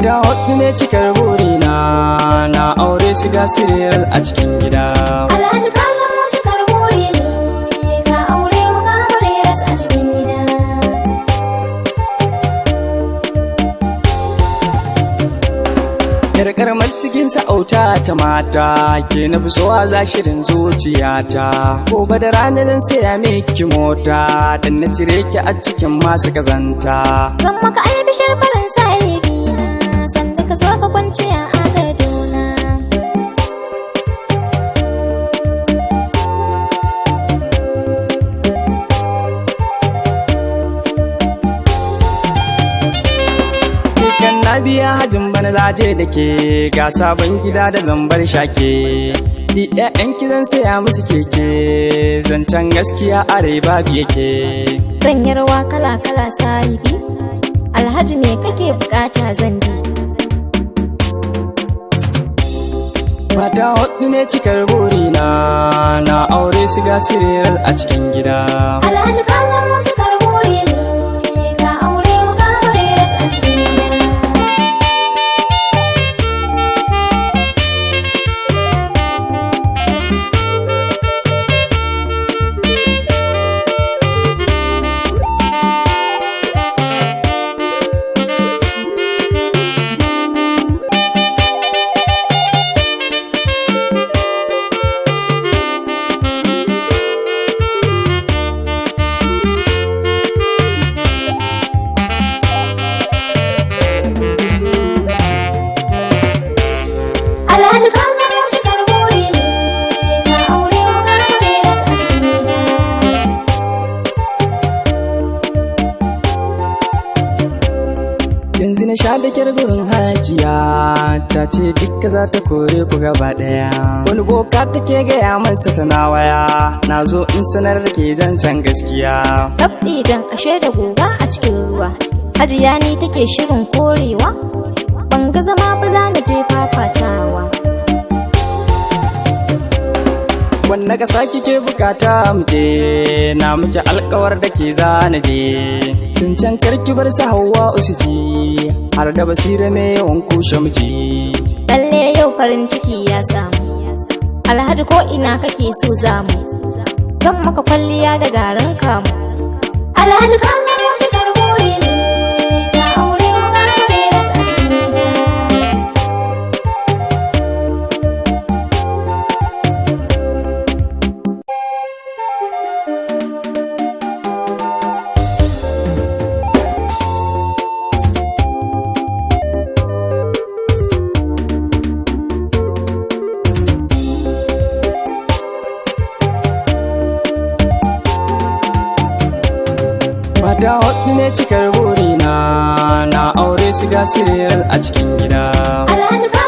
Mata hudu ne cikar burina, na aure su ga siriyar a cikin gida. Alhaji ka zama cikar buri ne, ka aure mu ka bare ras a cikin gida. Yar karamar cikin sa'auta ta mata, ke na fi so a zashirin zuciyata. Gobe da rana zan saya miki mota, dan na cire ki a cikin masu kazanta. Zan maka albishir farin sa'idina, sanda ka zo ka kwanciya a gadona. Kan na biya hajin bana laje da ke, ga sabon gida da zambar shake. Ni ƴaƴan kidan saya musu keke, zancen gaskiya are babu yake. Zan yi rawa kala-kala sahibi, Alhaji me kake bukata zan bi. Mata hudu ne cikar burina, na aure su ga siriyar a cikin gida. Alhaji ka zama cikar buri ne, ka aure mu ka bare ras a cikin gida. Alhaji ka zama cikar buri ne, ka aure mu ka bare ras a cikin gida. Yanzu na sha da kyar gurin hajiya, ta ce dukka za ta kore ku gaba ɗaya. Wani boka take gaya masa tana waya, na zo in sanar da ke zancen gaskiya. Tabɗi dan ashe da goga a cikin ruwa, Hajiya ni take shirin korewa, ban ga zama ba za mu je fafatawa. Wanne ƙasa kike bukata mu je, na muke alƙawar da ke za na je. Sun can karki bar su Hauwa usiji, har da Basira mai yawan kushe miji. Lalle yau farin ciki ya samu, Alhaji ko ina kake so zamu, zan maka kwalliya da garin kamu. Alhaji ka zama cikar buri ne, ka aure mu ka bare ras a cikin gida. Mata hudu ne cikar burina, na aure su ga siriyar a cikin gida. Alhaji ka